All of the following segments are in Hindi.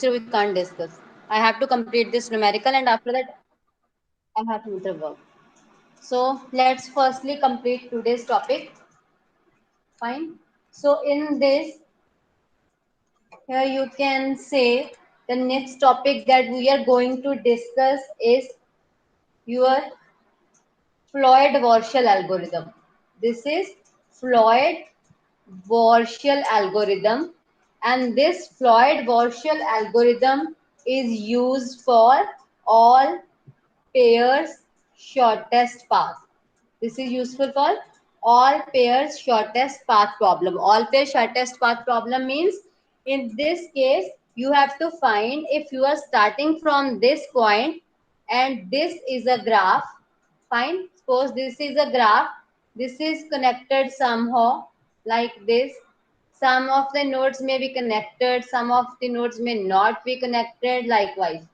we can't discuss. I have to complete this numerical and after that I have to do work. So let's firstly complete today's topic. Fine. So in this, here you can say the next topic that we are going to discuss is your Floyd-Warshall algorithm. This is Floyd-Warshall algorithm, and this Floyd-Warshall algorithm is used for all pairs shortest path. This is useful for all pairs shortest path problem. All pairs shortest path problem means in this case you have to find if you are starting from this point and this is a graph. Fine. Suppose this is a graph. This is connected somehow like this. Some of the nodes may be connected, some of the nodes may not be connected likewise.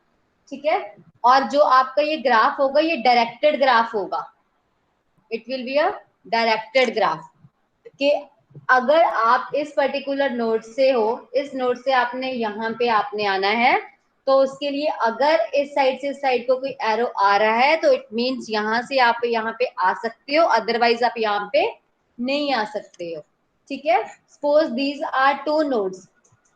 ठीक है. और जो आपका ये ग्राफ होगा ये डायरेक्टेड ग्राफ होगा. It will be a directed graph कि अगर आप इस पर्टिकुलर नोड से हो, इस नोड से आपने यहाँ पे आपने आना है, तो उसके लिए अगर इस साइड से इस साइड को कोई एरो आ रहा है तो इट मींस यहाँ से आप यहाँ पे आ सकते हो, अदरवाइज आप यहाँ पे नहीं आ सकते हो. ठीक है. Suppose these are two nodes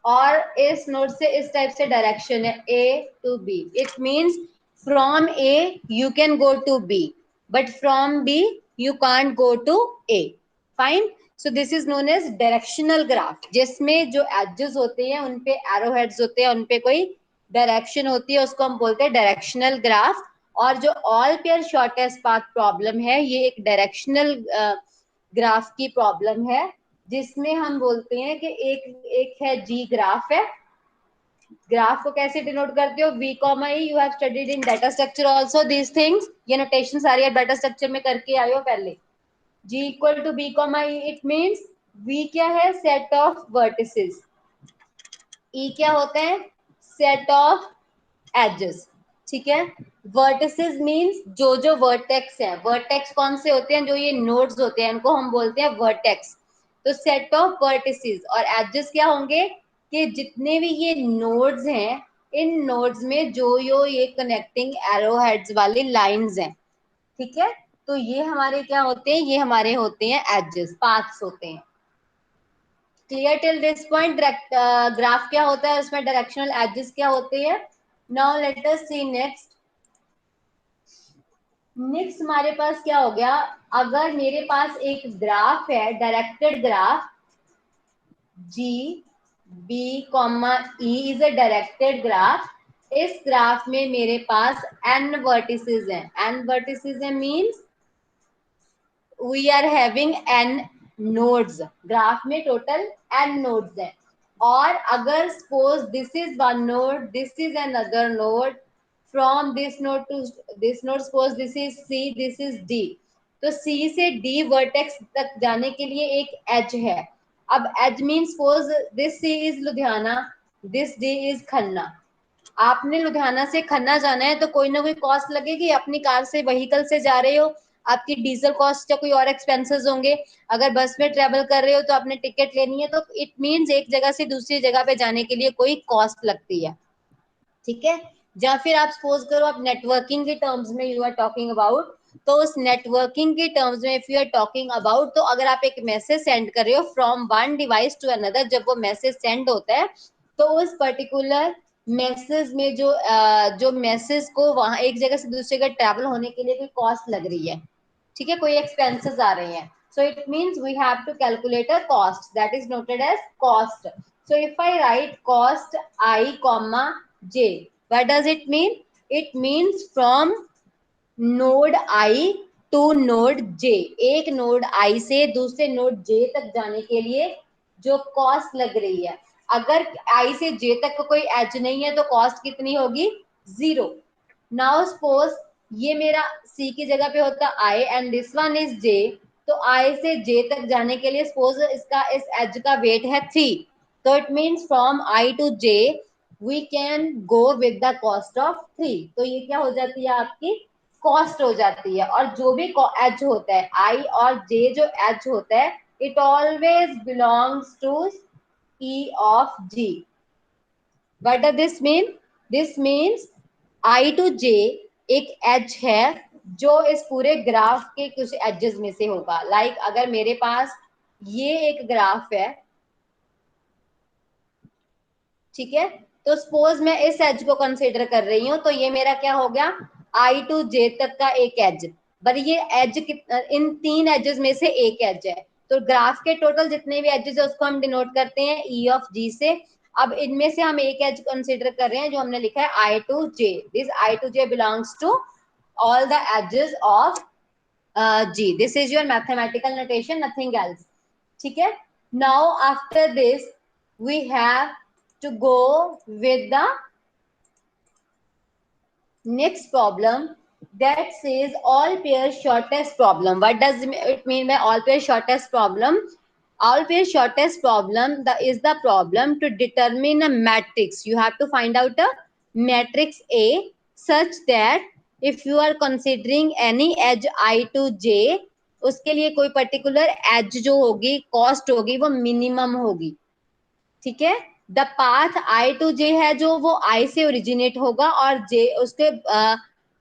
और इस नोड से इस टाइप से डायरेक्शन है A to B. It means from A you can go to B but from B you can't go to A. Fine. So this is known as directional graph, जिसमें जो edges होते हैं उन पे arrow heads होते हैं, उन पे कोई डायरेक्शन होती है, उसको हम बोलते हैं डायरेक्शनल ग्राफ. और जो all pair shortest path problem है ये एक डायरेक्शनल ग्राफ की प्रॉब्लम है, जिसमें हम बोलते हैं कि एक है जी ग्राफ है. ग्राफ को कैसे डिनोट करते हो? V, E. You have studied in data structure also these things. ये नोटेशन सारी डाटा स्ट्रक्चर में करके आए हो पहले. G equal to B, E. It means V क्या है? Set of vertices. E क्या होते हैं? Set of edges. ठीक है. वर्टिसेस मींस जो जो वर्टेक्स है. वर्टेक्स कौन से होते हैं? जो ये नोड्स होते हैं इनको हम बोलते हैं वर्टेक्स. तो सेट ऑफ वर्टिसेस. और एजेस क्या होंगे? कि जितने भी ये नोड्स हैं इन नोड्स में जो ये कनेक्टिंग एरो हेड्स वाली लाइंस हैं. ठीक है. तो ये हमारे क्या होते हैं? ये हमारे होते हैं एजेस, पाथ्स होते हैं. Clear till this point? Graph क्या होता है, उसमें डायरेक्शनल एजेस क्या होते हैं. नाउ लेट अस सी नेक्स्ट. नेक्स्ट हमारे पास क्या हो गया? अगर मेरे पास एक ग्राफ है, directed graph G B, E is a directed graph. इस ग्राफ में मेरे पास n वर्टिसेस हैं. n वर्टिसेस है means we are having n nodes. Graph में टोटल n नोड्स हैं. और अगर suppose this is one node, this is another node, from this node to this node, suppose this is C, this is D. तो C से D वर्टेक्स तक जाने के लिए एक एज है. अब edge means suppose this C is Ludhiana, this D is Khanna. आपने लुधियाना से खन्ना जाना है तो कोई ना कोई कॉस्ट लगेगी. अपनी कार से व्हीकल से जा रहे हो, आपकी डीजल कॉस्ट या कोई और एक्सपेंसेस होंगे. अगर बस में ट्रेवल कर रहे हो तो आपने टिकट लेनी है. तो इट मींस एक जगह से दूसरी जगह पे जाने के लिए कोई कॉस्ट लगती है. ठीक है. या फिर आप सपोज करो आप नेटवर्किंग के टर्म्स में यू आर टॉकिंग अबाउट, तो उस नेटवर्किंग के टर्म्स में if you are talking about, तो अगर आप एक मैसेज सेंड कर रहे हो from one device to another, जब वो मैसेज सेंड होता है तो उस पर्टिकुलर मैसेज में जो मैसेज को वहां एक जगह से दूसरी जगह ट्रैवल होने के लिए कोई कॉस्ट लग रही है. ठीक है. कोई एक्सपेंसेस आ रहे हैं. So it means we have to calculate a cost that is noted as cost. So if I write cost I comma j, what does it mean? It means from node I to node j. एक नोड I से दूसरे नोड j तक जाने के लिए जो कॉस्ट लग रही है. अगर I से j तक का कोई एज नहीं है तो कॉस्ट कितनी होगी? 0. नाउ सपोज ये मेरा C की जगह पे होता I and this one is J. तो I से J तक जाने के लिए सपोज इसका इस एज का वेट है 3. तो it means from I to J we can go with the cost of 3. तो ये क्या हो जाती है? आपकी कॉस्ट हो जाती है. और जो भी एज होता है I और J, जो एज होता है it always belongs to E of G. What does this mean? This means I to J एक एज है जो इस पूरे ग्राफ के कुछ एजेस में से होगा. लाइक अगर मेरे पास ये एक ग्राफ है, ठीक है, तो सपोज मैं इस एज को कंसीडर कर रही हूँ, तो ये मेरा क्या हो गया, I to J तक का एक एज. पर ये एज इन तीन एजेस में से एक एज है, तो ग्राफ के टोटल जितने भी एजेस है उसको हम डिनोट करते हैं E of G से. अब इनमें से हम एक एज कंसीडर कर रहे हैं जो हमने लिखा है I to J. This I to J belongs to all the edges of G. This is your mathematical notation, nothing else. ठीक है. Now after this we have to go with the next problem that says all pair shortest problem. What does it mean by all pair shortest problem? All pair shortest problem is the problem to determine a matrix. You have to find out a matrix A such that if you are considering any edge I to J, उसके लिए कोई पर्टिकुलर एज जो होगी, कॉस्ट होगी, वो मिनिमम होगी. ठीक है. The path I to J है जो वो I से ओरिजिनेट होगा और J उसके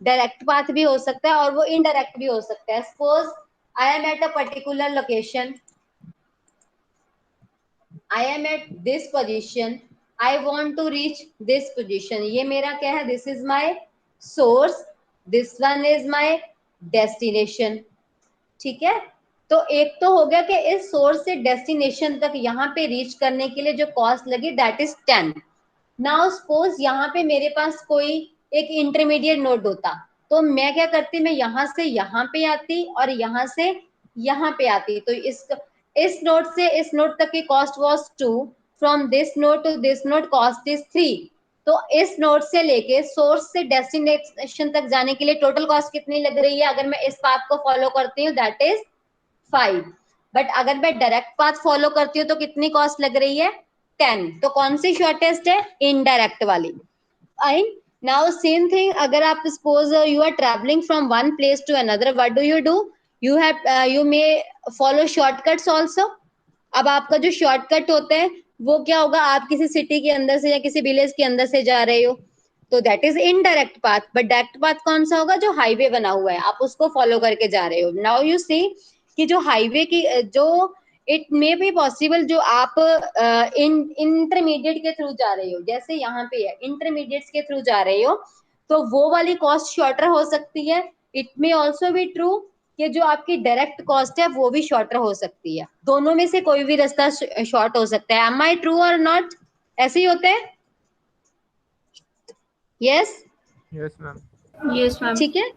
डायरेक्ट पाथ भी हो सकता है और वो इनडायरेक्ट भी हो सकता है. Suppose I am at a particular location, I am at this position, I want to reach this position. ये मेरा क्या है, this is my source, this one is my destination. ठीक है. तो एक तो हो गया कि इस सोर्स से डेस्टिनेशन तक यहाँ पे रीच करने के लिए जो कॉस्ट लगी दैट इज 10. नाउ सपोज यहाँ पे मेरे पास कोई एक इंटरमीडिएट नोड होता, तो मैं क्या करती, मैं यहाँ से यहाँ पे आती और यहाँ से यहाँ पे आती. तो इस नोड से इस नोड तक की cost was 2, from this node to this node cost is 3. तो इस नोड से लेके सोर्स से डेस्टिनेशन तक जाने के लिए टोटल कॉस्ट कितनी लग रही है, अगर मैं इस पाथ को फॉलो करती हूँ दैट इज 5. बट अगर मैं डायरेक्ट पाथ फॉलो करती हूँ तो कितनी कॉस्ट लग रही है, 10. तो कौन सी शॉर्टेस्ट है, इनडायरेक्ट वाली. फाइन. नाउ सेम थिंग, अगर आप suppose you are travelling from one place to another, what do you do, you may follow shortcuts also. अब आपका जो शॉर्टकट होता है वो क्या होगा, आप किसी सिटी के अंदर से या किसी विलेज के अंदर से जा रहे हो, तो that is indirect path. But direct path कौन सा होगा, जो हाईवे बना हुआ है आप उसको फॉलो करके जा रहे हो. नाउ यू सी कि जो हाईवे की जो इट मे बी पॉसिबल जो आप इंटरमीडिएट के थ्रू जा रहे हो, जैसे यहाँ पे है इंटरमीडिएट्स के थ्रू जा रहे हो, तो वो वाली कॉस्ट शॉर्टर हो सकती है. It may also be true कि जो आपकी डायरेक्ट कॉस्ट है वो भी शॉर्टर हो सकती है. दोनों में से कोई भी रास्ता शॉर्ट हो सकता है. एम आई ट्रू और नॉट? ऐसे ही होता है. Yes. Yes ma'am. Yes ma'am. ठीक है.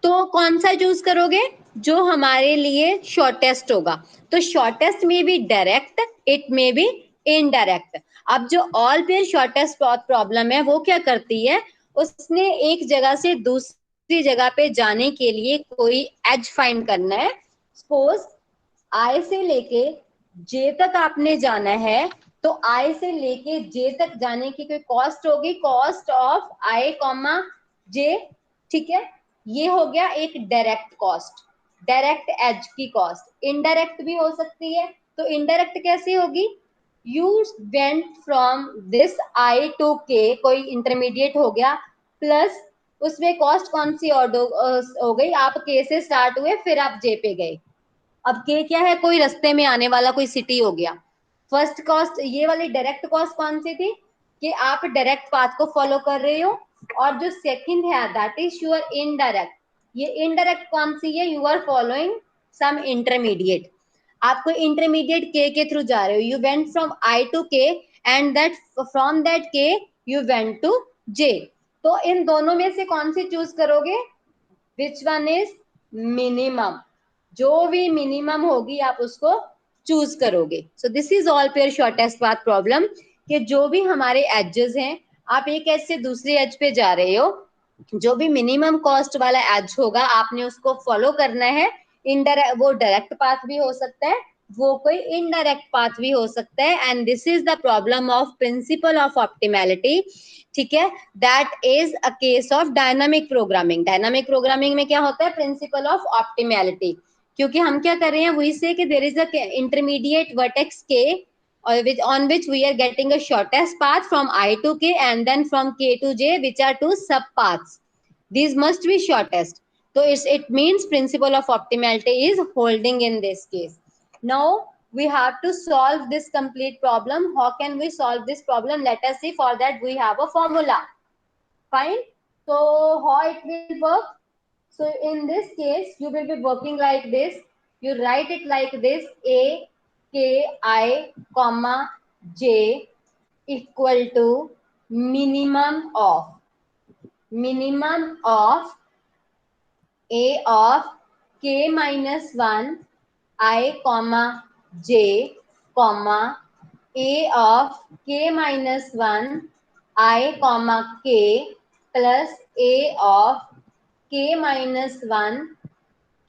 तो कौन सा चूज करोगे, जो हमारे लिए शॉर्टेस्ट होगा. तो शॉर्टेस्ट में भी डायरेक्ट, इट में भी इनडायरेक्ट. अब जो ऑल पेयर शॉर्टेस्ट प्रॉब्लम है वो क्या करती है, उसने एक जगह से दूसरी जगह पे जाने के लिए कोई एज फाइंड करना है. सपोज I से लेके J तक आपने जाना है, तो I से लेके J तक जाने की कोई कॉस्ट होगी, cost of I comma J. ठीक है. ये हो गया एक डायरेक्ट कॉस्ट, डायरेक्ट एज की कॉस्ट. इनडायरेक्ट भी हो सकती है. तो इनडायरेक्ट कैसी होगी, you went from this I to K, कोई इंटरमीडिएट हो गया, प्लस उसमें कॉस्ट कौन सी और हो गई, आप K से स्टार्ट हुए फिर आप J पे गए. अब K क्या है, कोई रास्ते में आने वाला कोई सिटी हो गया. फर्स्ट कॉस्ट ये वाली डायरेक्ट कॉस्ट कौन सी थी, कि आप डायरेक्ट पाथ को फॉलो कर रहे हो. और जो सेकंड है दैट इज योर इनडायरेक्ट. ये इनडायरेक्ट कौन सी है, you are following some intermediate. आप कोई इंटरमीडिएट K के थ्रू जा रहे हो, you went from I to K and that from that K you went to J. तो इन दोनों में से कौन सी चूज करोगे, विच वन इज मिनिमम. जो भी मिनिमम होगी आप उसको चूज करोगे. So this is all pair shortest path problem, कि जो भी हमारे एजेस हैं, आप एक एज से दूसरे एज पे जा रहे हो, जो भी मिनिमम कॉस्ट वाला एज होगा आपने उसको फॉलो करना है. इनडायरेक्ट, वो डायरेक्ट पाथ भी हो सकता है, वो कोई इनडायरेक्ट पाथ भी हो सकता है. And this is the problem of principle of optimality. ठीक है. That is a case of dynamic programming. Dynamic programming में क्या होता है, प्रिंसिपल ऑफ ऑप्टिमैलिटी. क्योंकि हम क्या कर रहे हैं, वही से कि there is a intermediate vertex K or which on which we are getting a shortest path from I to K and then from K to J, which are two subpaths. These must be shortest. So it means principle of optimality is holding in this case. Now we have to solve this complete problem. How can we solve this problem? Let us see. For that we have a formula. Fine. So how it will work? So in this case, you will be working like this. You write it like this: A, K, I, comma, J equal to minimum of A of K minus 1, I, comma, J, comma, A of K minus 1, I, comma, K plus A of K minus 1,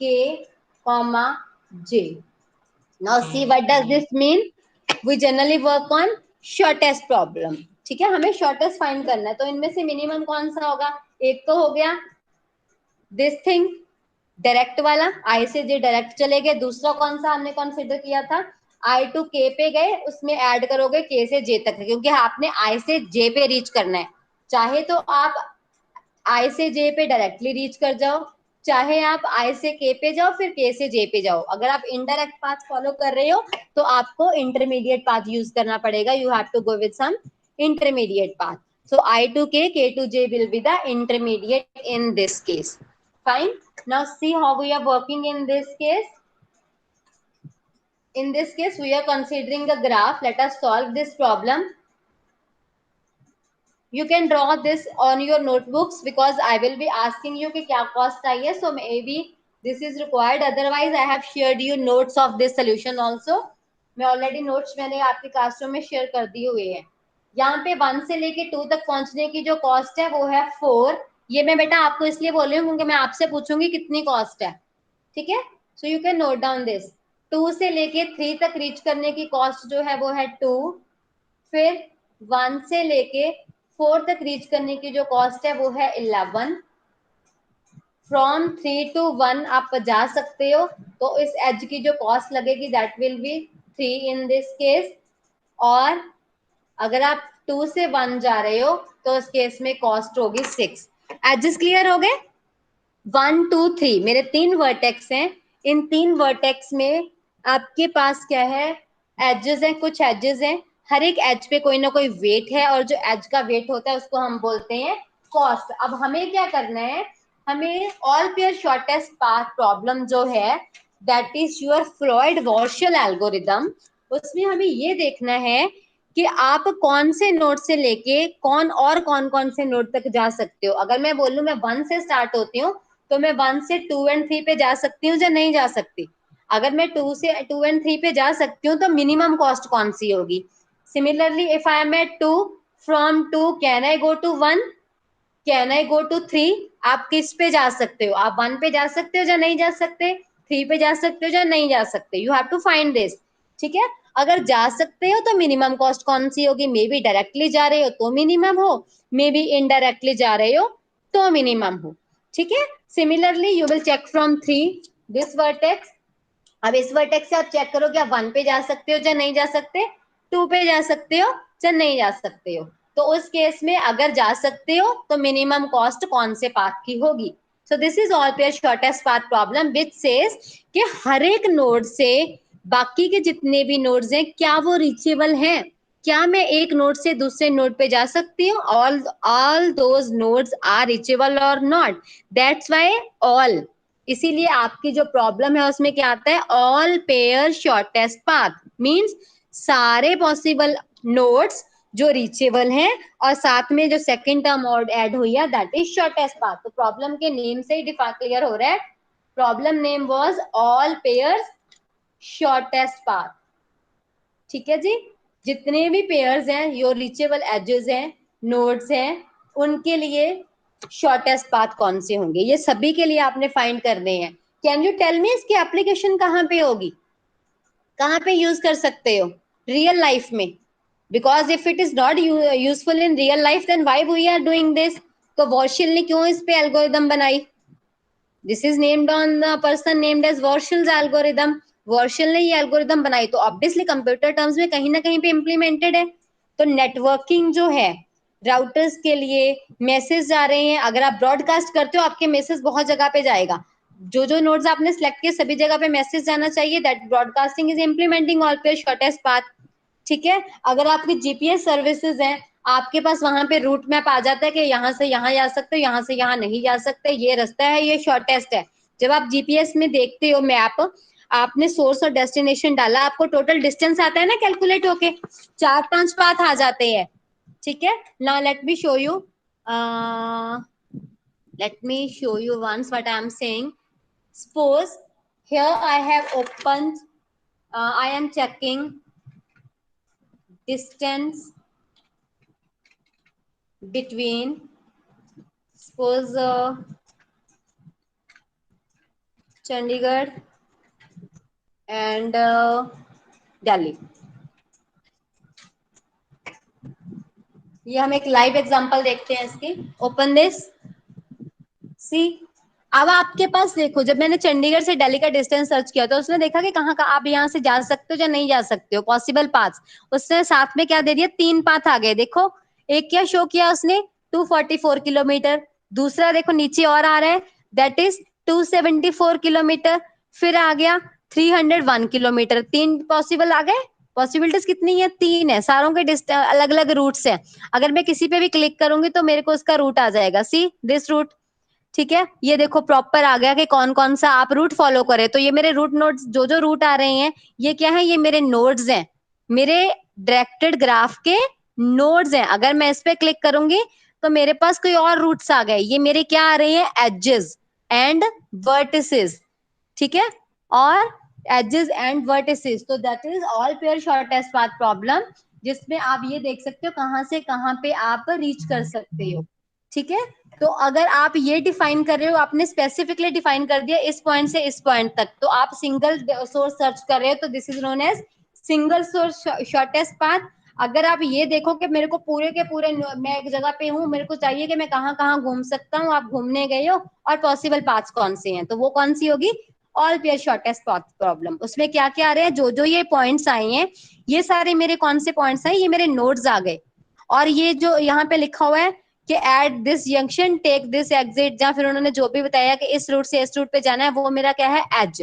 K, comma, J. Now see what does this mean? We generally work on shortest problem. ठीक है, हमें shortest find करना है. तो इनमें से minimum कौन सा होगा? एक तो हो गया this thing, डायरेक्ट वाला, I से J डायरेक्ट चले गए. दूसरा कौन सा हमने कंसिडर किया था? I to K पे गए, उसमें ऐड करोगे K से J तक, क्योंकि आपने I से J पे रीच करना है. चाहे तो आप I से J पे डायरेक्टली रीच कर जाओ, चाहे आप I से K पे जाओ फिर K से J पे जाओ. अगर आप इनडायरेक्ट पाथ फॉलो कर रहे हो तो आपको इंटरमीडिएट पाथ यूज करना पड़ेगा. You have to go with some intermediate path. So I to K, K to J will be the intermediate in this case. Fine. Now see how we are working in this case. In this case, we are considering a graph. Let us solve this problem. You can draw this on your notebooks because I will be asking you कि क्या cost आई है. So maybe this is required. Otherwise, I have shared you notes of this solution also. मैं already notes मैंने आपके classroom में share कर दी हुई है. यहाँ पे 1 से लेके 2 तक पहुंचने की जो cost है वो है 4. ये मैं बेटा आपको इसलिए बोल रही हूँ क्योंकि मैं आपसे पूछूंगी कितनी cost है. ठीक है? So you can note down this. 2 से लेके 3 तक reach करने की cost जो है वो है 2. फिर 1 से लेके 4 तक रीच करने की जो कॉस्ट है वो है 11. फ्रॉम 3 to 1 आप जा सकते हो, तो इस एज की जो कॉस्ट लगेगी that will be 3 in this case. और अगर आप 2 से 1 जा रहे हो तो इस केस में कॉस्ट होगी 6. एजेस क्लियर हो गए? 1 2 3 मेरे 3 वर्टेक्स हैं. इन 3 वर्टेक्स में आपके पास क्या है? एजेस हैं, कुछ एजेस हैं. हर एक एज पे कोई ना कोई वेट है और जो एज का वेट होता है उसको हम बोलते हैं कॉस्ट. अब हमें क्या करना है? हमें all pair shortest path problem जो है दैट इज योर फ्लॉयड-वॉर्शल एल्गोरिदम. उसमें हमें ये देखना है कि आप कौन से नोड से लेके कौन कौन से नोड तक जा सकते हो. अगर मैं बोलूं मैं 1 से स्टार्ट होती हूँ तो मैं 1 से 2 एंड 3 पे जा सकती हूँ या नहीं जा सकती? अगर मैं 2 से 2 एंड 3 पे जा सकती हूँ तो मिनिमम कॉस्ट कौन सी होगी? Similarly, if I am at 2, from 2 can I go to 1? Can I go to 3? आप किस पे जा सकते हो? आप 1 पे जा सकते हो या नहीं जा सकते? 3 पे जा सकते हो या नहीं जा सकते? You have to find this. ठीक है? अगर जा सकते हो तो मिनिमम कॉस्ट कौन सी होगी? मे बी डायरेक्टली जा रहे हो तो मिनिमम हो, मे बी इनडायरेक्टली जा रहे हो तो मिनिमम हो. ठीक है? Similarly you will check from 3 this vertex. अब इस वर्टेक्स से आप चेक करो क्या 1 पे जा सकते हो या नहीं जा सकते, 2 पे जा सकते हो या नहीं जा सकते हो. तो उस केस में अगर जा सकते हो तो मिनिमम कॉस्ट कौन से पाथ की होगी? So this is all pair shortest path problem which says कि हर एक नोड से बाकी के जितने भी नोड्स हैं क्या वो रीचेबल हैं? क्या मैं एक नोड से दूसरे नोड पे जा सकती हूँ? All those nodes are reachable और नॉट. That's why all. इसीलिए आपकी जो प्रॉब्लम है उसमें क्या आता है? All pair shortest path means सारे पॉसिबल नोड्स जो रीचेबल हैं और साथ में जो सेकंड टर्म और ऐड हुई है दैट इज शॉर्टेस्ट पाथ. तो प्रॉब्लम के नेम से ही क्लियर हो रहा है. Problem name was all pairs shortest path. ठीक है जी? जितने भी पेयर्स हैं, योर रीचेबल एजेस हैं, नोड्स हैं, उनके लिए शॉर्टेस्ट पाथ कौन से होंगे? ये सभी के लिए आपने फाइंड करने हैं. कैन यू टेल मी इसकी एप्लीकेशन कहाँ पे होगी? कहाँ पे यूज कर सकते हो? रियल लाइफ में. Because if it is not useful in real life then why we are doing this. तो वॉर्शल ने क्यों इस पे एल्गोरिदम बनाई? This is named on the person named as Warshall's algorithm. Warshall ने ये एल्गोरिदम बनाई, तो ऑब्वियसली कंप्यूटर टर्म्स में कहीं ना कहीं पे इम्प्लीमेंटेड है। तो नेटवर्किंग जो है, राउटर्स के लिए मैसेज जा रहे हैं, अगर आप ब्रॉडकास्ट करते हो आपके मैसेज बहुत जगह पे जाएगा, जो जो नोड्स आपने सिलेक्ट किए सभी जगह पे मैसेज जाना चाहिए, that broadcasting is implementing all पे शॉर्टेस्ट पाथ। ठीक है, अगर आपकी जीपीएस सर्विसेज है, आपके पास वहां पे रूट मैप आ जाता है कि यहाँ से यहाँ जा सकते हो, यहाँ से यहाँ नहीं जा सकते, ये रास्ता है, ये शॉर्टेस्ट है। जब आप जीपीएस में देखते हो मैप, आपने सोर्स और डेस्टिनेशन डाला, आपको टोटल डिस्टेंस आता है ना कैलकुलेट होके, 4-5 पाथ आ जाते हैं। ठीक है, now let me show you, let me show you once what I am saying. Suppose here I have opened, I am checking distance between, suppose Chandigarh and Delhi. ये हम एक लाइव एग्जांपल देखते हैं इसकी। ओपन दिस, सी। अब आपके पास देखो, जब मैंने चंडीगढ़ से दिल्ली का डिस्टेंस सर्च किया तो उसने देखा कि कहाँ कहाँ आप यहाँ से जा सकते हो या नहीं जा सकते हो, पॉसिबल पाथ्स। उसने साथ में क्या दे दिया, 3 पाथ आ गए। देखो, एक क्या शो किया उसने, 244 किलोमीटर। दूसरा देखो नीचे और आ रहा है, दैट इज 274 किलोमीटर। फिर आ गया 301 किलोमीटर। 3 पॉसिबल आ गए। पॉसिबिलिटीज कितनी है, 3 है। सारों के अलग अलग रूट्स है। अगर मैं किसी पे भी क्लिक करूंगी तो मेरे को उसका रूट आ जाएगा, सी दिस रूट। ठीक है, ये देखो प्रॉपर आ गया कि कौन कौन सा आप रूट फॉलो करें। तो ये मेरे रूट नोड्स, जो जो रूट आ रहे हैं, ये क्या है, ये मेरे नोड्स हैं, मेरे डायरेक्टेड ग्राफ के नोड्स हैं। अगर मैं इस पे क्लिक करूंगी तो मेरे पास कोई और रूट्स आ गए, ये मेरे क्या आ रहे हैं, एजेस एंड वर्टिसेस। ठीक है, और एजेस एंड वर्टिसेस, तो that is all pair shortest path problem, जिसमें आप ये देख सकते हो कहां से कहां पे आप रीच कर सकते हो। ठीक है, तो अगर आप ये डिफाइन कर रहे हो, आपने स्पेसिफिकली डिफाइन कर दिया इस पॉइंट से इस पॉइंट तक, तो आप सिंगल सोर्स सर्च कर रहे हो, तो this is known as single source shortest path. अगर आप ये देखो कि मेरे को पूरे के पूरे, मैं एक जगह पे हूँ, मेरे को चाहिए कि मैं कहाँ कहाँ घूम सकता हूँ, आप घूमने गए हो और पॉसिबल पाथ्स कौन से हैं, तो वो कौन सी होगी, all pair shortest path problem. उसमें क्या क्या आ रहे हैं, जो जो ये पॉइंट्स आए हैं, ये सारे मेरे कौन से पॉइंट्स हैं, ये मेरे नोड्स आ गए। और ये जो यहाँ पे लिखा हुआ है कि at this junction take this exit, या फिर उन्होंने जो भी बताया कि इस रूट से इस रूट पे जाना है, वो मेरा क्या है, एज।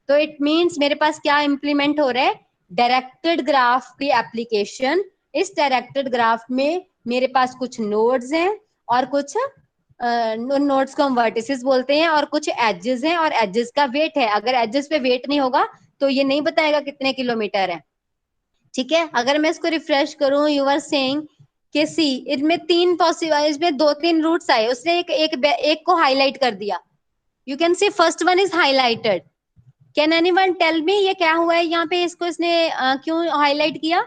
तो इट मींस मेरे पास क्या इंप्लीमेंट हो रहा है, डायरेक्टेड ग्राफ की एप्लीकेशन। इस डायरेक्टेड ग्राफ में मेरे पास कुछ नोड्स हैं और कुछ नोड्स को हम वर्टिसेस बोलते हैं, और कुछ एजेस हैं, और एजेस का वेट है। अगर एजेस पे वेट नहीं होगा तो ये नहीं बताएगा कितने किलोमीटर है। ठीक है, अगर मैं इसको रिफ्रेश करूं, यू आर सेइंग कि सी, इनमें 3 पॉसिबल, इसमें 2-3 रूट्स आए, उसने एक को हाईलाइट कर दिया। You can see first one is highlighted. Can anyone tell me ये क्या हुआ है यहाँ पे, इसको इसने क्यों हाईलाइट किया,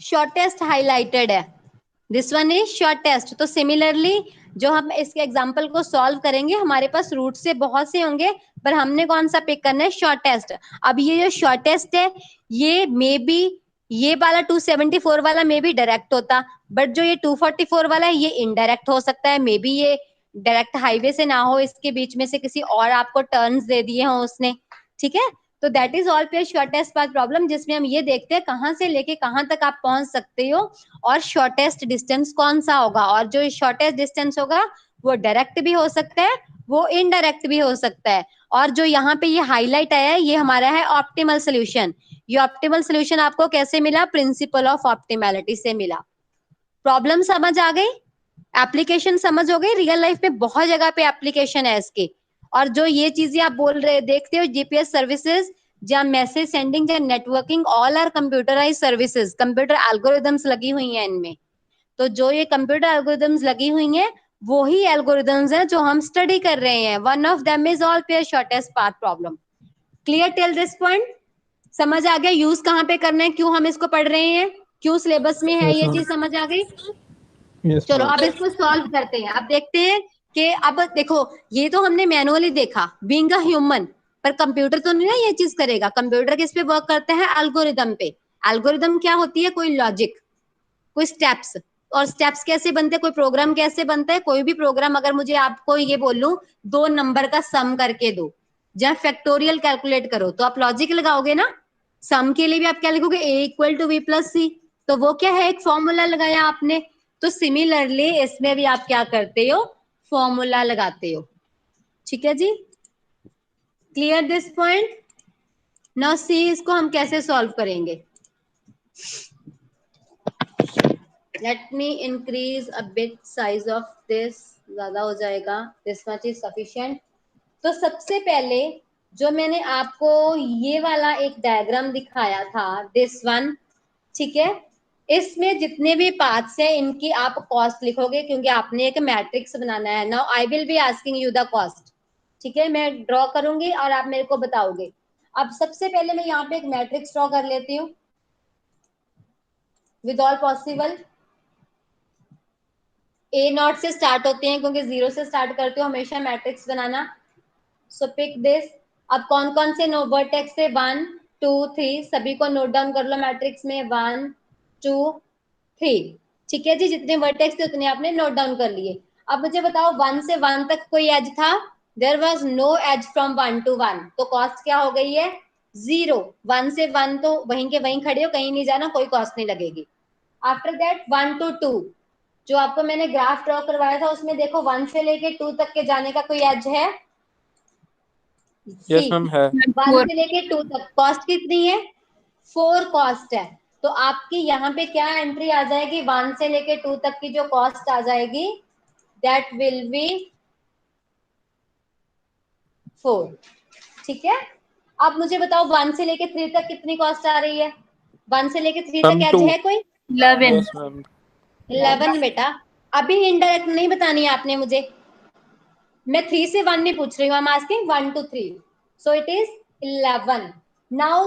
शॉर्टेस्ट हाईलाइटेड है, दिस वन इज शॉर्टेस्ट। तो सिमिलरली जो हम इसके एग्जांपल को सॉल्व करेंगे, हमारे पास रूट से बहुत से होंगे, पर हमने कौन सा पिक करना है, शॉर्टेस्ट। अब ये जो शॉर्टेस्ट है, ये मे बी, ये वाला 274 वाला मे बी डायरेक्ट होता, बट जो ये 244 वाला है ये इनडायरेक्ट हो सकता है। मे बी ये डायरेक्ट हाईवे से ना हो, इसके बीच में से किसी और आपको टर्न्स दे दिए हो उसने। ठीक है, तो दैट इज ऑल पे शॉर्टेस्ट पाथ प्रॉब्लम, जिसमें हम ये देखते हैं कहां से लेके कहां तक आप पहुंच सकते हो और शॉर्टेस्ट डिस्टेंस कौन सा होगा। और जो शॉर्टेस्ट डिस्टेंस होगा वो डायरेक्ट भी हो सकता है, वो इनडायरेक्ट भी हो सकता है। और जो यहाँ पे ये हाईलाइट आया है, ये हमारा है ऑप्टिमल सोल्यूशन। ये ऑप्टिमल सोल्यूशन आपको कैसे मिला, प्रिंसिपल ऑफ ऑप्टिमैलिटी से मिला। प्रॉब्लम समझ आ गई, एप्लीकेशन समझ हो गई, रियल लाइफ में बहुत जगह पे एप्लीकेशन है इसकी। और जो ये चीजें आप बोल रहे देखते हो, जीपीएस सर्विसेज या मैसेज सेंडिंग या networking, all are computerize services, computer algorithms लगी हुई हैं इनमें। तो जो ये कंप्यूटर एल्गोरिदम्स लगी हुई हैं, वो ही एल्गोरिदम्स हैं जो हम स्टडी कर रहे हैं। One of them is all pair shortest path problem. Clear till this point, समझ आ गया यूज कहाँ पे करना है, क्यों हम इसको पढ़ रहे हैं, क्यों सिलेबस में है, यस ये मैम। चीज समझ आ गई। यस चलो मैम। अब इसको सॉल्व करते हैं। अब देखते हैं कि, अब देखो ये तो हमने मैनुअली देखा, बीइंग अ ह्यूमन, पर कंप्यूटर तो नहीं ना ये चीज करेगा। कंप्यूटर किस पे वर्क करता है, एल्गोरिदम पे। एल्गोरिदम क्या होती है, कोई लॉजिक, कोई स्टेप्स। और स्टेप्स कैसे बनते हैं, कोई प्रोग्राम कैसे बनता है, कोई भी प्रोग्राम अगर मुझे आपको ये बोलूं 2 नंबर का सम करके दो, जब फैक्टोरियल कैलकुलेट करो तो आप लॉजिक लगाओगे ना, सम के लिए भी आप क्या लिखोगे, a equal to B plus C, तो वो क्या है, एक फॉर्मूला लगाया आपने। तो सिमिलरली इसमें भी आप क्या करते हो, फॉर्मूला लगाते हो। ठीक है जी, clear this point. Now see इसको हम कैसे सॉल्व करेंगे, let me increase a bit size of this, ज्यादा हो जाएगा, दिस मच इज सफिशिएंट। तो सबसे पहले जो मैंने आपको ये वाला एक डायग्राम दिखाया था, दिस वन, ठीक है, इसमें जितने भी पार्ट्स हैं इनकी आप कॉस्ट लिखोगे, क्योंकि आपने एक मैट्रिक्स बनाना है। Now I will be asking you the cost, ठीक है, मैं ड्रॉ करूंगी और आप मेरे को बताओगे। अब सबसे पहले मैं यहाँ पे एक मैट्रिक्स ड्रॉ कर लेती हूँ with all possible. A nought से स्टार्ट होते हैं, क्योंकि जीरो से स्टार्ट करते हो हमेशा मैट्रिक्स बनाना। So pick this. अब कौन कौन से नो वर्टेक्स है, 1 2 3, सभी को नोट डाउन कर लो मैट्रिक्स में, 1 2 3। ठीक है जी, जितने वर्टेक्स थे उतने आपने नोट डाउन कर लिए। अब मुझे बताओ 1 से 1 तक कोई एज था, there was no edge from 1 to 1, तो कॉस्ट क्या हो गई है, 0। 1 से 1 तो वहीं के वहीं खड़े हो, कहीं नहीं जाना, कोई कॉस्ट नहीं लगेगी। आफ्टर दैट 1 to 2, जो आपको मैंने ग्राफ ड्रॉ करवाया था उसमें देखो 1 से लेके 2 तक के जाने का कोई एज है, सी। यस मैम है। 1 से लेके 2 तक कॉस्ट कितनी है, 4 कॉस्ट है। तो आपकी यहाँ पे क्या एंट्री आ जाएगी, 1 से लेके 2 तक की जो कॉस्ट आ जाएगी, दैट विल बी 4। ठीक है, अब मुझे बताओ 1 से लेके 3 तक कितनी कॉस्ट आ रही है, 1 से लेके 3 तक मैम एज 2। है कोई, 11। Yes ma'am. 11 बेटा। अभी इनडायरेक्ट नहीं बतानी है आपने मुझे, मैं 3 से 1 नहीं पूछ रही हूँ, I'm asking 1 to 3, so it is 11। now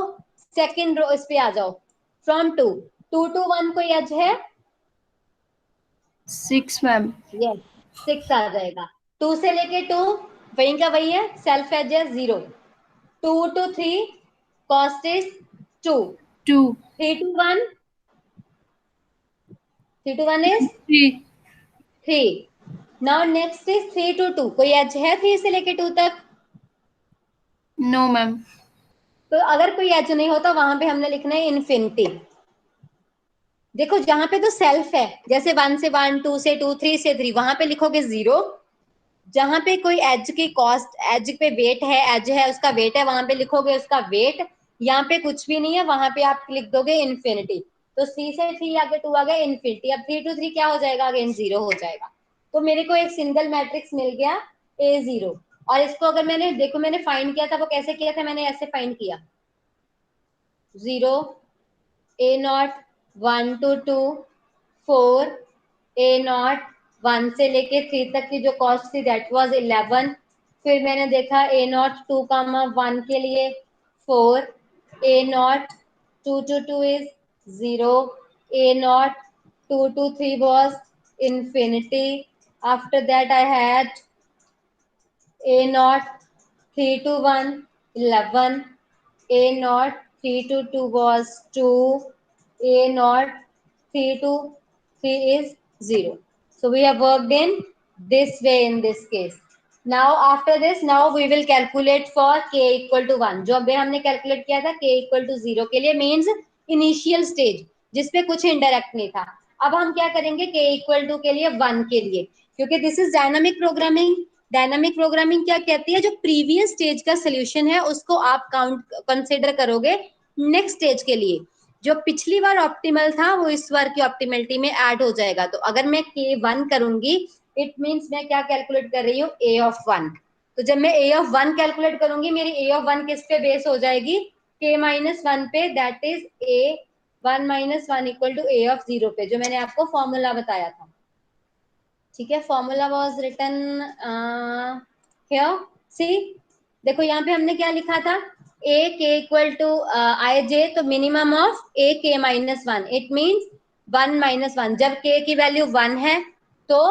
second row इस पे आ जाओ, from 2 to 1 कोई एज है, 6 मैम। यस 6 आ जाएगा। 2 से लेके 2 वहीं का वही है, सेल्फ एज है 0। 2 to 3 cost is 2। 2 3 to 1, 3 to 1 is 3 3। Now next is 3 to 2, कोई एज है 3 से लेके 2 तक, नो मैम। तो अगर कोई एज नहीं होता वहां पे हमने लिखना है इन्फिनिटी। देखो जहां पे तो सेल्फ है, जैसे 1 से 1, 2 से 2, 3 से 3, वहां पे लिखोगे 0। जहां पे कोई एज की कॉस्ट, एज पे वेट है, एज है उसका वेट है, वहां पे लिखोगे उसका वेट। यहाँ पे कुछ भी नहीं है, वहां पे आप लिख दोगे इन्फिनिटी। तो सी से 3 आगे 2 आ गया इन्फिनिटी, अब 3 to 3 क्या हो जाएगा, अगेन 0 हो जाएगा। तो मेरे को एक सिंगल मैट्रिक्स मिल गया A0। और इसको अगर मैंने देखो मैंने फाइंड किया था, वो कैसे किया था, मैंने ऐसे फाइंड किया, 0 A0 1 to 2 4, A0 1 से लेके 3 तक की जो कॉस्ट थी दैट वाज 11। फिर मैंने देखा A0 2, 1 के लिए 4, A0 2 to 2 is 0, A0 2 to 3 was infinity. After that I had A0 3 to 1 11, A0 3 to 2 was 2, A0 3 to 3 is 0. So we have worked in this way in this case. Now after this, now we will calculate for k equal to 1, जो अभी हमने कैलकुलेट किया था k equal to 0 के लिए, मीन्स इनिशियल स्टेज जिसपे कुछ इनडायरेक्ट नहीं था। अब हम क्या करेंगे k equal to के लिए 1 के लिए, क्योंकि this is dynamic programming. Dynamic programming क्या कहती है, जो प्रीवियस स्टेज का सोल्यूशन है उसको आप काउंट कंसिडर करोगे नेक्स्ट स्टेज के लिए, जो पिछली बार ऑप्टिमल था वो इस बार की ऑप्टिमलिटी में ऐड हो जाएगा। तो अगर मैं k1 करूंगी, इट मींस मैं क्या कैलकुलेट कर रही हूँ, a of 1। तो जब मैं a of 1 कैलकुलेट करूंगी, मेरी a of 1 किस पे बेस हो जाएगी, k minus 1 पे, that is a 1 minus 1 equal to a of 0 पे, जो मैंने आपको फॉर्मूला बताया था। ठीक है, फॉर्मूला वाज रिटन हियर, सी देखो यहाँ पे हमने क्या लिखा था, a k इक्वल टू आई जे, तो minimum of a k minus 1, it means 1 minus 1। जब k की वैल्यू 1 है तो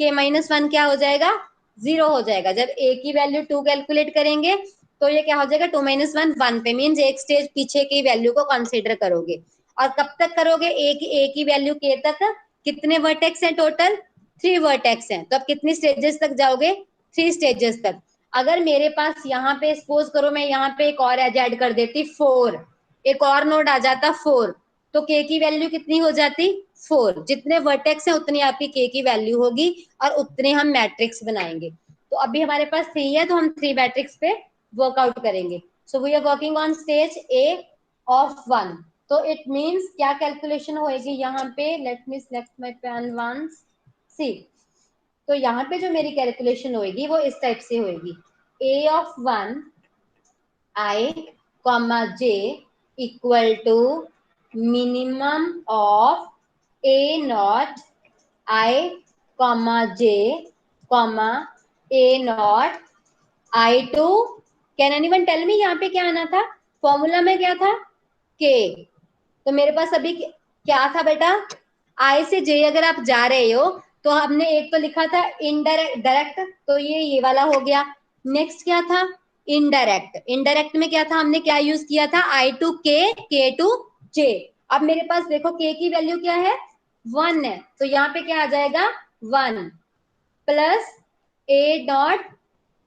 k माइनस 1 क्या हो जाएगा, 0 हो जाएगा। जब a की वैल्यू 2 कैलकुलेट करेंगे तो ये क्या हो जाएगा, 2 माइनस 1 1 पे, मींस एक स्टेज पीछे की वैल्यू को कंसीडर करोगे। और कब तक करोगे, a की वैल्यू k तक, कितने वर्टेक्स हैं टोटल, 3 वर्टेक्स हैं, तो अब कितनी स्टेजेस तक जाओगे, 3 स्टेजेस तक। अगर मेरे पास यहाँ पे सपोज करो मैं यहाँ पे एक और एज ऐड कर देती 4, एक और नोड आ जाता 4, तो k की वैल्यू कितनी हो जाती 4। जितने वर्टेक्स है उतनी आपकी k की वैल्यू होगी और उतने हम मैट्रिक्स बनाएंगे। तो अभी हमारे पास 3 है तो हम 3 मैट्रिक्स पे वर्कआउट करेंगे। So we are working on stage A of 1। तो इट मीन्स क्या कैलकुलेशन होएगी यहाँ पे, let me select my pen once, see. तो यहाँ पे जो मेरी कैलकुलेशन होएगी वो इस टाइप से होएगी, a of 1 i comma j equal to minimum of a nought i comma j comma a nought i to. Can anyone tell me यहाँ पे क्या आना था, फॉर्मूला में क्या था k। तो मेरे पास अभी क्या था बेटा, i से j अगर आप जा रहे हो तो हमने एक तो लिखा था इनडायरेक्ट, डायरेक्ट, तो ये वाला हो गया। नेक्स्ट क्या था इनडायरेक्ट, इनडायरेक्ट में क्या था, हमने क्या यूज किया था i to k, k to j। अब मेरे पास देखो k की वैल्यू क्या है 1 है, तो यहाँ पे क्या आ जाएगा 1 plus a dot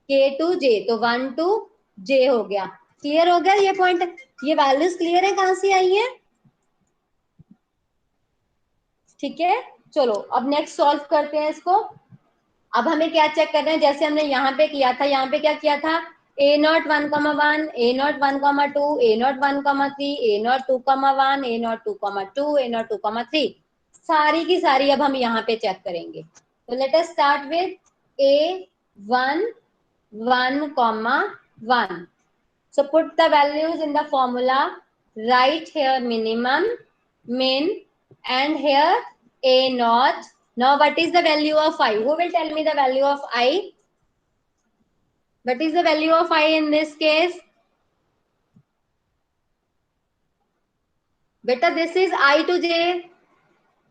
k to j, तो 1 टू j हो गया। क्लियर हो गया ये पॉइंट, ये वैल्यूज क्लियर है कहां से आई है, ठीक है। चलो अब नेक्स्ट सॉल्व करते हैं इसको। अब हमें क्या चेक करना है, जैसे हमने यहाँ पे किया था, यहाँ पे क्या किया था a not 1,1, a nought 1,2, a not 1,3, a not 2,1, a not 2,2, a not 2,3, सारी की सारी अब हम यहाँ पे चेक करेंगे। तो let us start with a1 1,1। So put the values in the formula, write here minimum, min, and here a naught. Now what is the value of I? Who will tell me the value of I? What is the value of I in this case? बेटा this is I to j।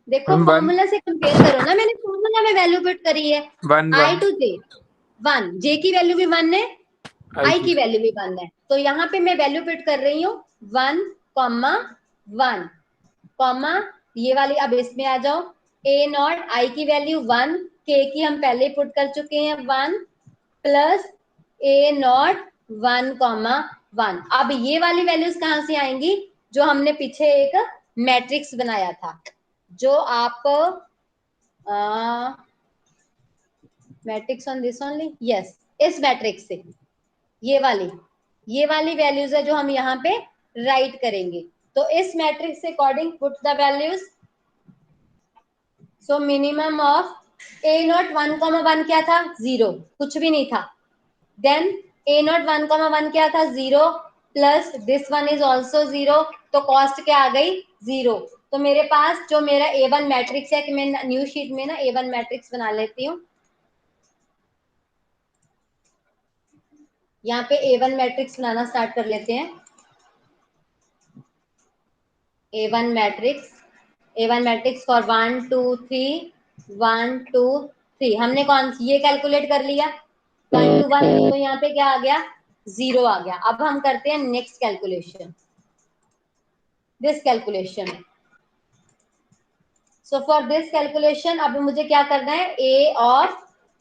देखो हम फॉर्मूला से कंपेयर करो ना, मैंने फॉर्मूला में वैल्यू पुट करी है, I to j 1, j की वैल्यू भी 1 है, I की वैल्यू भी 1 है, तो यहाँ पे मैं वैल्यू पुट कर रही हूँ 1, 1, कॉमा ये वाली। अब इसमें आ जाओ, a नॉट i की वैल्यू 1, k की हम पहले पुट कर चुके हैं 1, प्लस a नॉट 1,1। अब ये वाली वैल्यूज कहां से आएंगी, जो हमने पीछे एक मैट्रिक्स बनाया था, जो आप matrix on this only, yes, इस मैट्रिक्स से ये वाली वैल्यूज है जो हम यहाँ पे राइट करेंगे। तो इस मैट्रिक्स के according put the values. So minimum of a not 1,1 क्या था 0, कुछ भी नहीं था। देन a नॉट 1,1 क्या था 0, plus this one is also 0, तो कॉस्ट क्या आ गई 0। तो मेरे पास जो मेरा a1 मैट्रिक्स है, कि मैं न्यू शीट में ना a1 मैट्रिक्स बना लेती हूँ। यहाँ पे a1 मैट्रिक्स बनाना स्टार्ट कर लेते हैं। a1 मैट्रिक्स फॉर 1 2 3 1 2 3, हमने कौन ये कैलकुलेट कर लिया 1 to 1, तो यहाँ पे क्या आ गया 0 आ गया। अब हम करते हैं next calculation, this calculation. So for this calculation अब मुझे क्या करना है, a of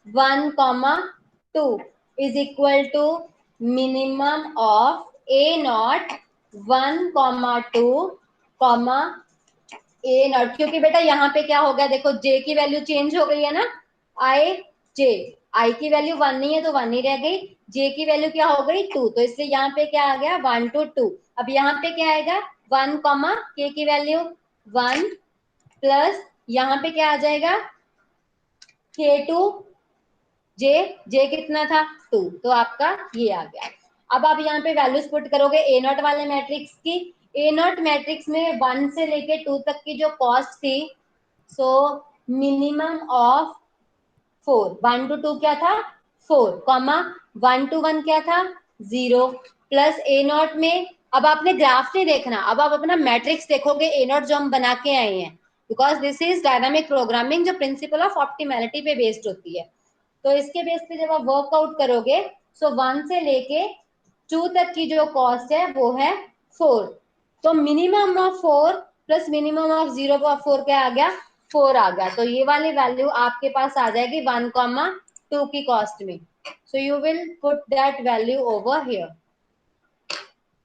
1,2 is equal to minimum of a nought 1,2 comma a nought, क्योंकि बेटा यहाँ पे क्या हो गया देखो, जे की वैल्यू चेंज हो गई है ना, आई जे, आई की वैल्यू 1 नहीं है तो 1 ही रह गई, जे की वैल्यू क्या हो गई 2, तो इसलिए यहाँ पे क्या आ गया 1 to 2। अब यहाँ पे क्या आएगा 1 कॉमा के की वैल्यू 1, प्लस यहाँ पे क्या आ जाएगा के टू जे, जे कितना था 2, तो आपका ये आ गया। अब आप यहाँ पे वैल्यूज पुट करोगे ए नॉट वाले मैट्रिक्स की। ए नॉट मैट्रिक्स में 1 से लेके 2 तक की जो कॉस्ट थी, सो मिनिमम ऑफ 4, 1 to 2 क्या था 4, कॉमा 1 to 1 क्या था 0, प्लस ए नॉट में अब आपने ग्राफ नहीं देखना, अब आप अपना मैट्रिक्स देखोगे ए नॉट जो हम बना के आए हैं, because this is dynamic programming जो प्रिंसिपल ऑफ ऑप्टिमैलिटी पे बेस्ड होती है। तो इसके बेस पे जब आप वर्कआउट करोगे, सो 1 से लेके 2 तक की जो कॉस्ट है वो है 4, तो minimum of 4 plus minimum of 0 का 4 क्या आ गया 4 आ गया। तो ये वाली वैल्यू आपके पास आ जाएगी 1,2 की कॉस्ट में। So you will put that value over here.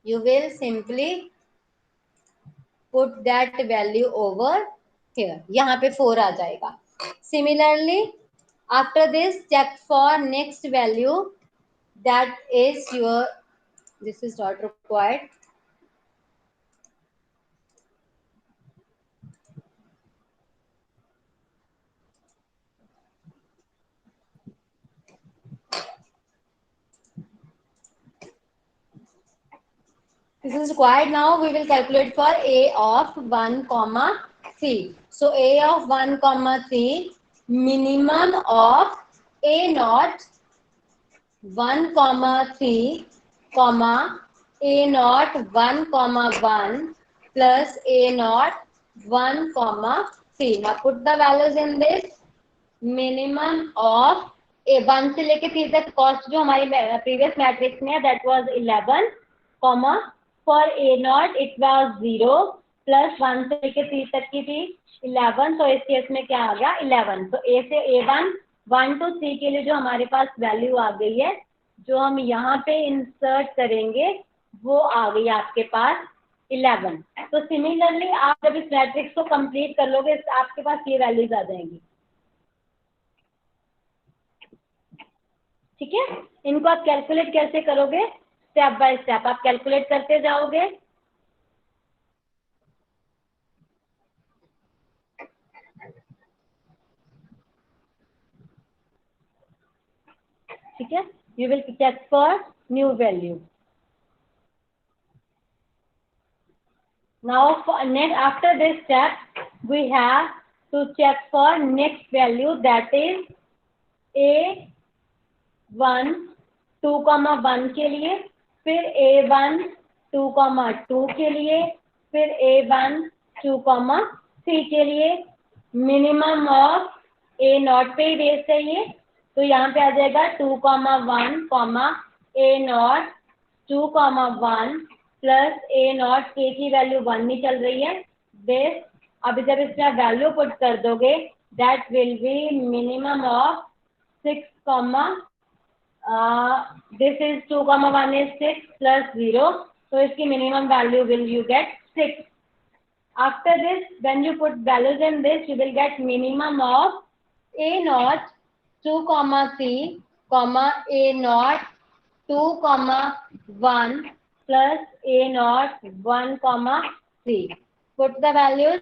You will simply put that value over here. यहाँ पे 4 आ जाएगा. Similarly, after this, check for next value that is your, this is not required. This is required. Now we will calculate for a of 1 comma 3. So a of 1 comma 3, minimum of a naught 1 comma 3 comma a naught 1 comma 1 plus a naught 1 comma 3. Now put the values in this. Minimum of a 1 से लेके 3 तक कॉस्ट जो हमारी प्रीवियस मैट्रिक्स में है that was 11 comma for a not it was 0 plus 1 से लेके 3 तक की थी 11. तो इस केस में क्या आ गया 11. तो ए से A1 1 to 3 के लिए जो हमारे पास वैल्यू आ गई है जो हम यहाँ पे इंसर्ट करेंगे वो आ गई आपके पास 11. तो सिमिलरली आप जब इस मैट्रिक्स को कंप्लीट कर लोगे आपके पास ये वैल्यूज आ जाएंगी. ठीक है. इनको आप कैलकुलेट कैसे करोगे स्टेप बाय स्टेप आप कैलकुलेट करते जाओगे. ठीक है. You will check for new value. Now for next after this step we have to check for next value that is A1 2,1 के लिए फिर A1 2,2 के लिए फिर A1 2,3 के लिए मिनिमम ऑफ A नॉट पे बेस चाहिए तो यहाँ पे आ जाएगा 2,1 A not 2,1 plus A not के की वैल्यू 1 नहीं चल रही है बेस. अभी जब इसमें वैल्यू पुट कर दोगे that will be minimum of 6, this is 2,1 is 6 plus 0 so इसकी minimum value will you get 6. After this when you put values in this you will get minimum of A naught 2,3 A naught 2,1 plus A naught 1,3. Put the values.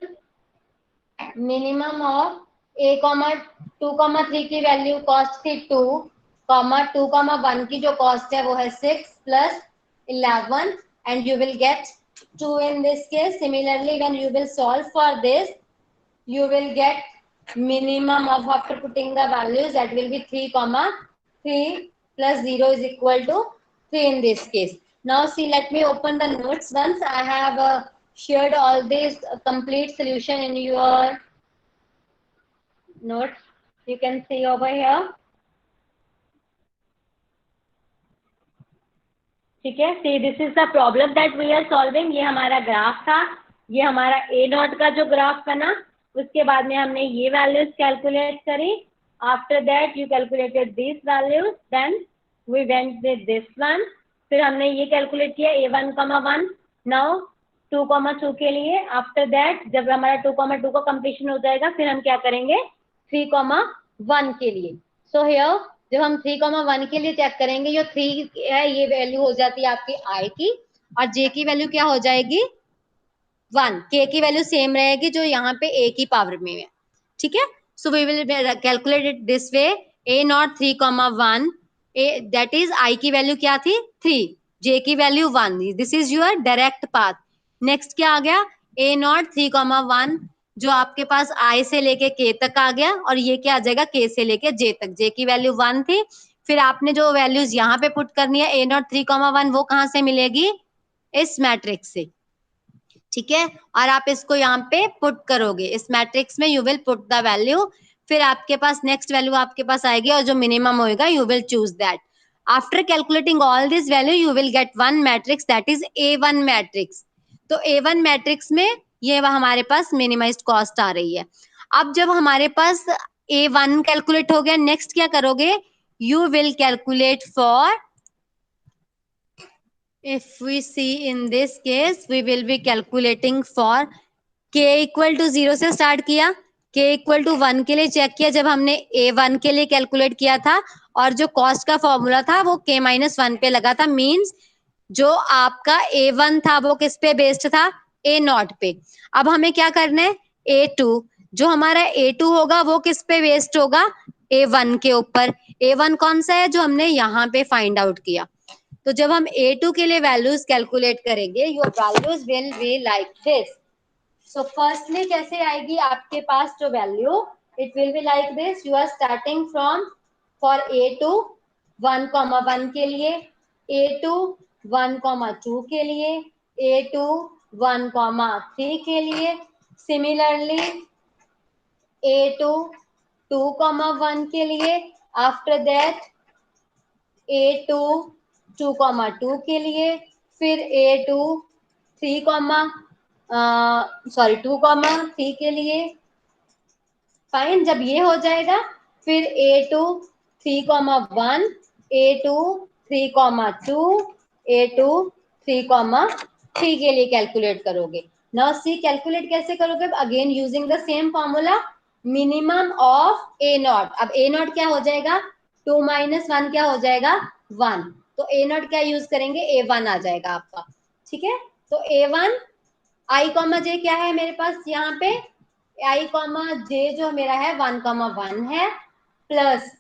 Minimum of A, 2,3 की वैल्यू कॉस्ट थी 2, 2,1 की जो कॉस्ट है वो है 6 plus 11 and you will get 2 in this case. Similarly when you will solve for this you will get minimum of after putting the values that will be 3,3 plus 0 is equal to 3 in this case. Now see, let me open the notes. Once I have shared all this complete solution in your notes, you can see over here. ठीक है. See, this is the problem that we are solving. ये हमारा ग्राफ था. ये हमारा A नॉट का जो ग्राफ बना उसके बाद में हमने ये वैल्यूज कैलकुलेट करी. After that you calculated this values then we went with this one. फिर हमने ये कैलकुलेट किया A1,1 नाउ 2,2 के लिए. आफ्टर दैट जब हमारा 2,2 का कंप्लीशन हो जाएगा फिर हम क्या करेंगे 3,1 के लिए. सो हियर जब हम 3,1 के लिए चेक करेंगे ये 3 है ये वैल्यू हो जाती है आपकी I की और J की वैल्यू क्या हो जाएगी 1. K की वैल्यू सेम रहेगी जो यहाँ पे A की पावर में है. ठीक है. So we will calculate it this way. A nought 3,1 that is I की वैल्यू क्या थी 3, J की value 1. This is your direct path. Next क्या आ गया A नॉट 3,1 जो आपके पास I से लेके K तक आ गया और ये क्या आ जाएगा K से लेके J तक. J की वैल्यू 1 थी. फिर आपने जो वैल्यूज यहाँ पे पुट करनी है A नॉट 3,1 वो कहाँ से मिलेगी इस मैट्रिक्स से. ठीक है. और आप इसको यहाँ पे पुट करोगे इस मैट्रिक्स में. You will put the value. फिर आपके पास नेक्स्ट वैल्यू आपके पास आएगी और जो मिनिमम होएगा you will choose that. After calculating all this value you will get one matrix that is A1 matrix. तो A1 मैट्रिक्स में ये हमारे पास मिनिमाइज्ड कॉस्ट आ रही है. अब जब हमारे पास A1 कैलकुलेट हो गया नेक्स्ट क्या करोगे you will calculate for, if we see in this case, we will be calculating for k equal to 0 से स्टार्ट किया, k इक्वल टू 1 के लिए चेक किया जब हमने a1 के लिए कैलकुलेट किया था, और जो कॉस्ट का फॉर्मूला था वो k माइनस 1 पे लगा था, मींस जो आपका a1 था वो किस पे बेस्ड था, a नॉट पे। अब हमें क्या करना है, a2, जो हमारा a2 होगा वो किस पे बेस्ड होगा, a1 के ऊपर। a1 कौन सा है, जो हमने यहाँ पे फाइंड आउट किया। तो जब हम a2 के लिए वैल्यूज कैलकुलेट करेंगे, your values will be like this. So firstly कैसे आएगी आपके पास जो value, it will be like this, you are starting from for a2 1,1 के लिए, a2 1,2 के लिए, a2 1,3 के लिए, सिमिलरली a2 2,1 के लिए, आफ्टर दैट a2 2,2 के लिए, फिर a2 2,3 के लिए। फाइन, जब ये हो जाएगा फिर a2 3,1, a2 3,2, a2 3,3 के लिए कैलकुलेट करोगे। नाउ सी कैलकुलेट कैसे करोगे, again using the same formula, minimum of a not. अब a नॉट क्या हो जाएगा, 2 माइनस 1 क्या हो जाएगा, 1, तो a नॉट क्या यूज करेंगे, a1 आ जाएगा आपका। ठीक है, तो a1 i कॉमा j क्या है मेरे पास यहाँ पे, i कॉमा j जो मेरा है 1,1 है, plus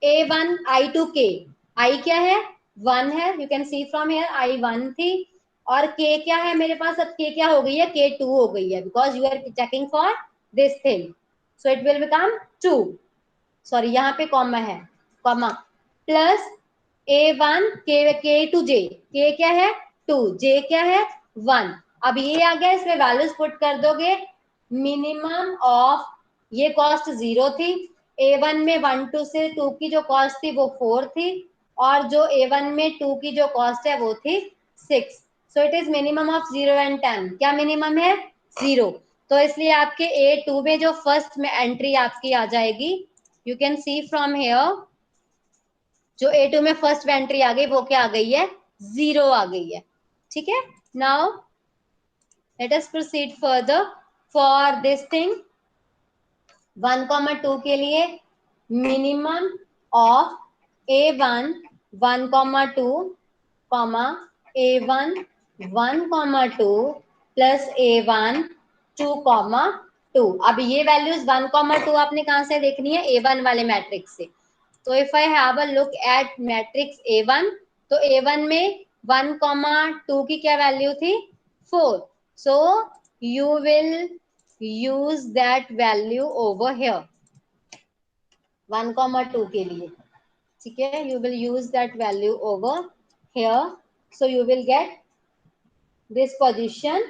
a1 i2 k, i क्या है 1 है, you can C from here i 1 थी, और k क्या है मेरे पास, अब k क्या हो गई है, k 2 हो गई है, because you are checking for this thing, so it will become 2, sorry यहाँ पे कॉमा है, comma, plus a1 k to j, k क्या है 2, j क्या है 1। अब ये आ गया, इसमें वैल्यूज पुट कर दोगे, मिनिमम ऑफ, ये कॉस्ट 0 थी, a1 में 1 2 से 2 की जो कॉस्ट थी वो 4 थी, और जो a1 में 2 की जो कॉस्ट है वो थी 6, so it is minimum of 0 and 10, क्या मिनिमम है 0, तो इसलिए आपके a2 में जो फर्स्ट में एंट्री आपकी आ जाएगी, you can C from here, जो a2 में फर्स्ट एंट्री आ गई वो क्या आ गई है, 0 आ गई है। ठीक है, now let us proceed further for this thing, 1,2 के लिए minimum of a1 1,2, a1 1,2 plus a1 2,2। अब ये वैल्यूज 1,2 आपने कहां से देखनी है, a1 वाले मैट्रिक्स से। तो if I have a look eight matrix a1, तो a1 में 1,2 की क्या वैल्यू थी, 4, so you will use that value over here 1,2 के लिए। ठीक है, you will use that value over here, so you will get this position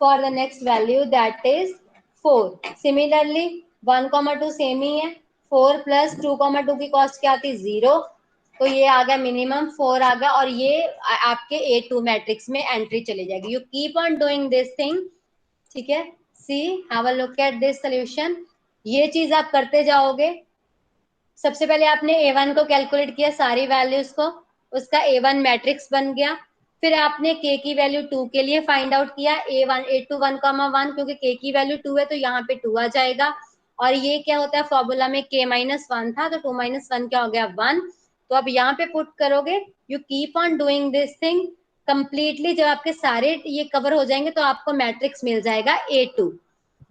for the next value, that is 4। similarly 1,2 same ही है, 4 प्लस 2,2 की कॉस्ट क्या थी 0, तो ये आ गया मिनिमम 4 आ गया, और ये आपके A2 मैट्रिक्स में एंट्री चली जाएगी। You keep on doing this thing. ठीक है, see have a look at this solution, ये चीज आप करते जाओगे। सबसे पहले आपने a1 को कैलकुलेट किया सारी वैल्यूज को, उसका a1 मैट्रिक्स बन गया, फिर आपने k की वैल्यू 2 के लिए फाइंड आउट किया, a2 1,1, क्योंकि k की वैल्यू 2 है तो यहाँ पे 2 आ जाएगा, और ये क्या होता है फॉर्मूला में k माइनस 1 था, तो 2 माइनस 1 क्या हो गया 1, तो अब यहाँ पे पुट करोगे, you keep on doing this thing completely, जब आपके सारे ये कवर हो जाएंगे तो आपको मैट्रिक्स मिल जाएगा a2।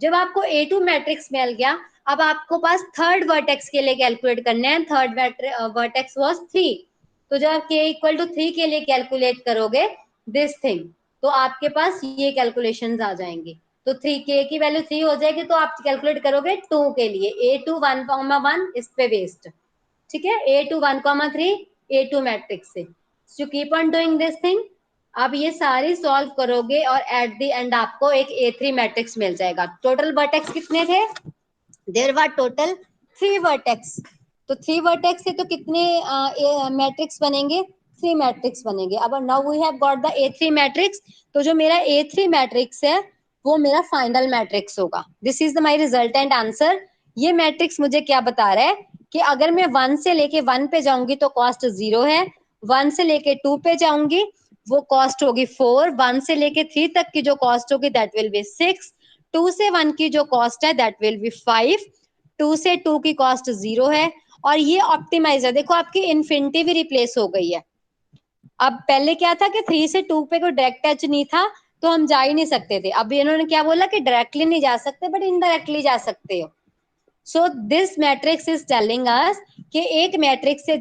जब आपको a2 मैट्रिक्स मिल गया, अब आपको पास थर्ड वर्टेक्स के लिए कैलकुलेट करने हैं, थर्ड वर्टेक्स वाज 3, तो जब आप k इक्वल टू 3 के लिए कैलकुलेट करोगे दिस थिंग, तो आपके पास ये कैलकुलेशंस आ जाएंगे, तो 3 k की वैल्यू 3 हो जाएगी, तो आप कैलकुलेट करोगे 2 के लिए, a2 1,1 इस पे बेस्ड। ठीक है, a2 1,3 a2 मैट्रिक्स से, so keep on doing this thing. अब ये सारी सॉल्व करोगे और एट द एंड आपको एक a3 मैट्रिक्स मिल जाएगा। टोटल वर्टेक्स कितने थे, देयर वर टोटल 3 वर्टेक्स, तो 3 वर्टेक्स से तो कितने मैट्रिक्स बनेंगे, 3 मैट्रिक्स बनेंगे। अब now we have got the a3 matrix, तो जो मेरा a3 मैट्रिक्स है वो मेरा फाइनल मैट्रिक्स होगा। This is the my resultant answer. ये मैट्रिक्स मुझे क्या बता रहा है, कि अगर मैं 1 से लेके 1 पे जाऊंगी तो कॉस्ट 0 है, 1 से लेके 2 पे जाऊंगी वो कॉस्ट होगी 4, 1 से लेके 3 तक की जो कॉस्ट होगी दैट विल बी 6, 2 से 1 की जो कॉस्ट है दैट विल बी 5, 2 से 2 की कॉस्ट 0 है, और ये ऑप्टिमाइज है। देखो आपकी इन्फिनिटी भी रिप्लेस हो गई है। अब पहले क्या था कि 3 से 2 पे कोई डायरेक्ट टच नहीं था तो हम जा ही नहीं सकते थे। अब इन्होंने क्या बोला कि डायरेक्टली नहीं जा सकते बट इनडायरेक्टली जा सकते हो। So this matrix is telling us कि एक मैट्रिक्स से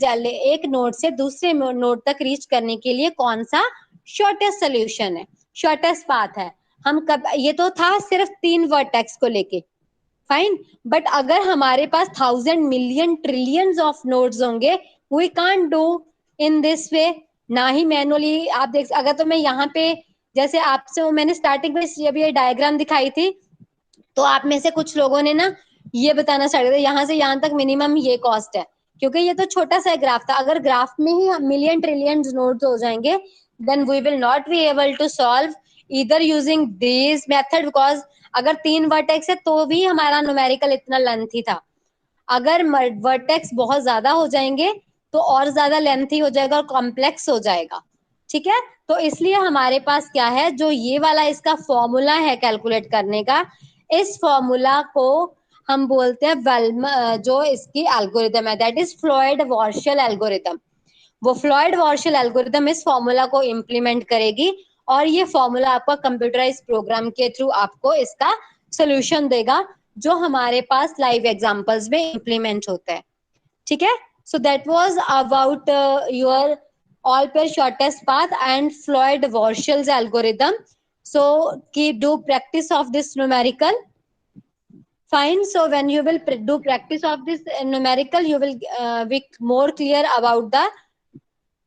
एक नोड से दूसरे नोड तक रीच करने के लिए कौन सा शॉर्टेस्ट सोल्यूशन है, शॉर्टेस्ट पाथ है। हम कब, ये तो था सिर्फ 3 वर्टेक्स को लेके, फाइन, बट अगर हमारे पास 1000 मिलियन ट्रिलियंस ऑफ नोड्स होंगे we can't do in this way, ना ही मैनुअली। आप देख, अगर तो मैं यहाँ पे जैसे आपसे मैंने स्टार्टिंग में जब ये डायग्राम दिखाई थी तो आप में से कुछ लोगों ने ना ये बताना स्टार्ट किया यहाँ से यहाँ तक मिनिमम ये कॉस्ट है, क्योंकि ये तो छोटा सा ग्राफ था। अगर ग्राफ में ही मिलियन ट्रिलियन नोड्स हो जाएंगे then we will not be able to solve इधर यूजिंग दिस मेथड, बिकॉज अगर 3 वर्टेक्स है तो भी हमारा न्यूमेरिकल इतना लेंथी था। अगर वर्टेक्स बहुत ज्यादा हो जाएंगे तो और ज्यादा लेंथी हो जाएगा और कॉम्प्लेक्स हो जाएगा। ठीक है, तो इसलिए हमारे पास क्या है, जो ये वाला इसका फॉर्मूला है कैलकुलेट करने का, इस फॉर्मूला को हम बोलते हैं जो इसकी एल्गोरिदम है दैट इज फ्लॉयड वॉर्शल एल्गोरिदम। वो फ्लॉयड वॉर्शल एल्गोरिदम इस फॉर्मूला को इम्प्लीमेंट करेगी और ये फॉर्मूला आपका कंप्यूटराइज प्रोग्राम के थ्रू आपको इसका सोल्यूशन देगा जो हमारे पास लाइव एग्जांपल्स में इम्प्लीमेंट होता है। ठीक है, so that was about your all pair shortest path and Floyd Warshall's algorithm. So do practice of this numerical. Fine. So when you will do practice of this numerical, you will be more clear about the